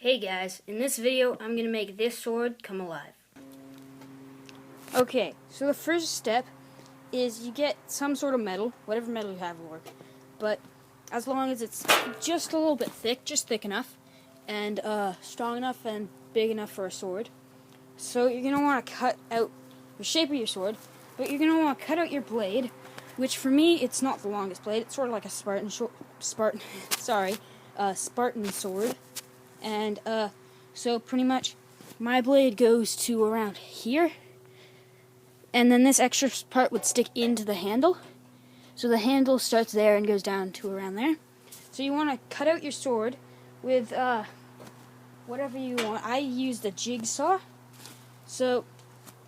Hey guys, in this video I'm going to make this sword come alive. Okay, so the first step is you get some sort of metal, whatever metal you have will work, but as long as it's just a little bit thick, just thick enough, and strong enough and big enough for a sword. So you're going to want to cut out the shape of your sword, but you're going to want to cut out your blade, which for me, it's not the longest blade, it's sort of like a Spartan sword. And so pretty much my blade goes to around here, and then this extra part would stick into the handle. So the handle starts there and goes down to around there. So you want to cut out your sword with whatever you want. I used a jigsaw. So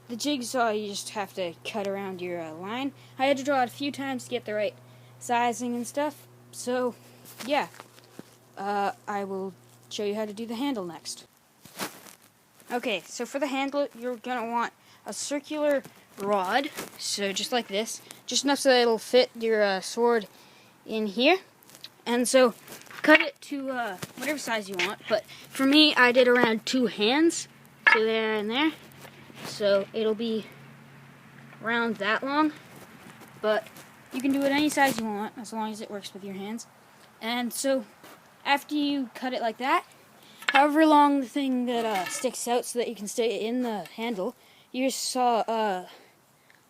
the jigsaw, you just have to cut around your line. I had to draw it a few times to get the right sizing and stuff. So yeah, I will show you how to do the handle next. Okay, so for the handle, you're going to want a circular rod, so just like this, just enough so that it'll fit your sword in here. And so cut it to whatever size you want, but for me, I did around 2 hands, so there and there. So it'll be around that long, but you can do it any size you want, as long as it works with your hands. And so after you cut it like that, however long the thing that sticks out so that you can stay in the handle, you just saw a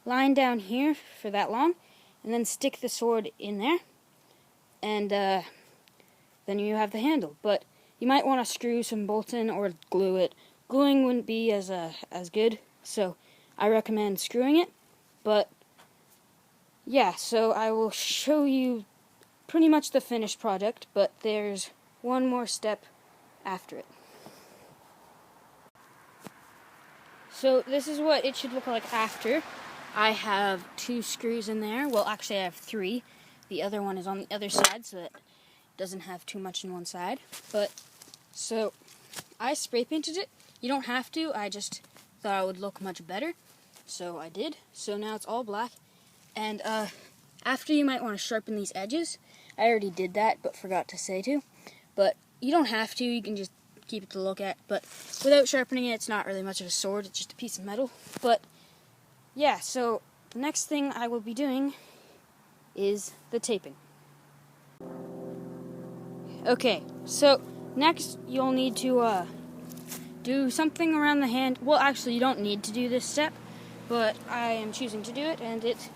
line down here for that long, and then stick the sword in there, and then you have the handle. But you might want to screw some bolts in or glue it. Gluing wouldn't be as good, so I recommend screwing it. But yeah, so I will show you pretty much the finished product, but there's one more step after it. So this is what it should look like after. I have 2 screws in there. Well, actually I have 3. The other one is on the other side so that it doesn't have too much in one side. But so I spray painted it. You don't have to. I just thought it would look much better, so I did. So now it's all black. And after, you might want to sharpen these edges. I already did that, but forgot to say to. But you don't have to. You can just keep it to look at. But without sharpening it, it's not really much of a sword. It's just a piece of metal. But yeah, so the next thing I will be doing is the taping. Okay, so next you'll need to do something around the hand. Well, actually, you don't need to do this step, but I am choosing to do it, and it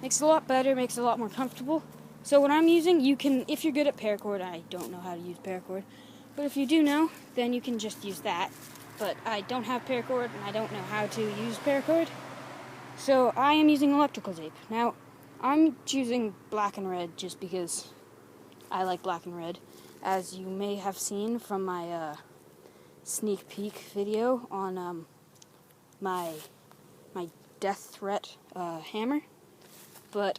makes it a lot better, makes it a lot more comfortable. So what I'm using, you can, if you're good at paracord, I don't know how to use paracord, but if you do know, then you can just use that. But I don't have paracord, and I don't know how to use paracord, so I am using electrical tape. Now, I'm choosing black and red just because I like black and red, as you may have seen from my sneak peek video on my death threat hammer. But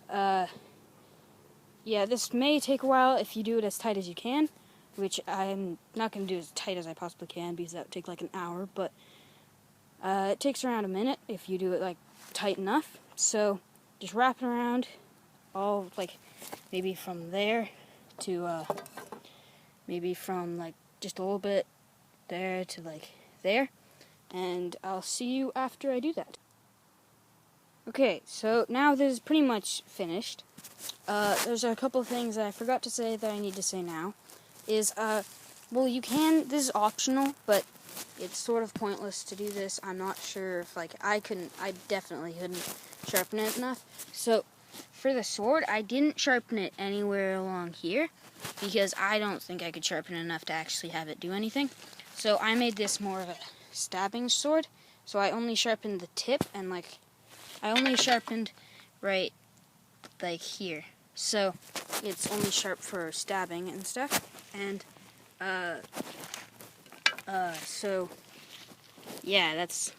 yeah, this may take a while if you do it as tight as you can, which I'm not going to do as tight as I possibly can because that would take like an hour, but it takes around a minute if you do it like tight enough. So just wrap it around, all like maybe from there to maybe from like just a little bit there to like there, and I'll see you after I do that. Okay, so now this is pretty much finished. There's a couple of things that I forgot to say that I need to say now. Well, you can, this is optional, but it's sort of pointless to do this. I'm not sure if, like, I definitely couldn't sharpen it enough. So, for the sword, I didn't sharpen it anywhere along here, because I don't think I could sharpen it enough to actually have it do anything. So, I made this more of a stabbing sword, so I only sharpened the tip, and, like, I only sharpened right, like, here. So, it's only sharp for stabbing and stuff, and, so, yeah, that's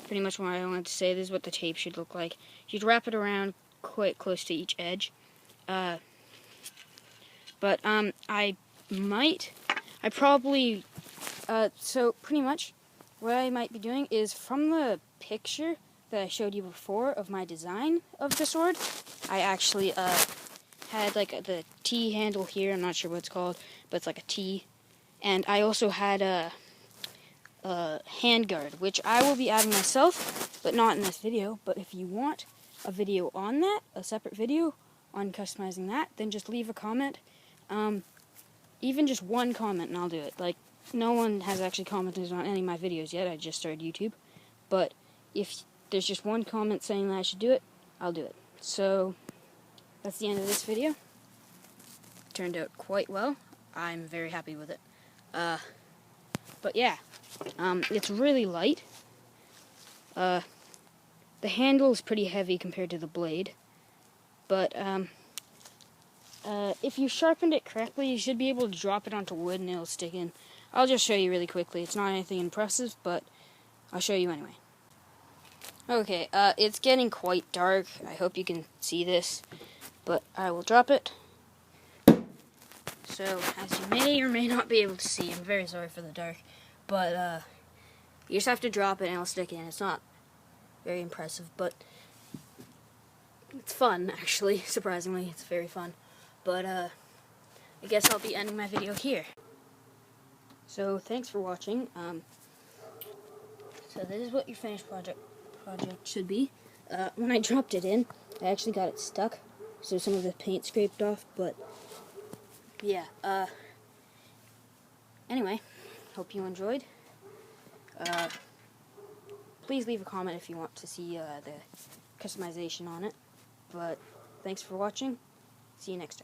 pretty much what I wanted to say. This is what the tape should look like. You'd wrap it around quite close to each edge, so pretty much what I might be doing is, from the picture that I showed you before of my design of the sword, I actually had like the T handle here. I'm not sure what it's called, but it's like a T, And I also had a handguard, which I will be adding myself, but not in this video. But if you want a video on that, a separate video on customizing that, then just leave a comment. Even just one comment and I'll do it. Like, no one has actually commented on any of my videos yet. I just started YouTube. But if there's just one comment saying that I should do it, I'll do it. So, that's the end of this video. Turned out quite well. I'm very happy with it. But yeah, it's really light. The handle is pretty heavy compared to the blade. But, if you sharpened it correctly, you should be able to drop it onto wood and it'll stick in. I'll just show you really quickly. It's not anything impressive, but I'll show you anyway. Okay, it's getting quite dark. I hope you can see this, but I will drop it. So, as you may or may not be able to see, I'm very sorry for the dark, but you just have to drop it and it'll stick in. It's not very impressive, but it's fun, actually. Surprisingly, it's very fun. But, I guess I'll be ending my video here. So, thanks for watching. So this is what your finished project should be. When I dropped it in, I actually got it stuck, so some of the paint scraped off, but, yeah, anyway, hope you enjoyed. Please leave a comment if you want to see, the customization on it, but thanks for watching. See you next time.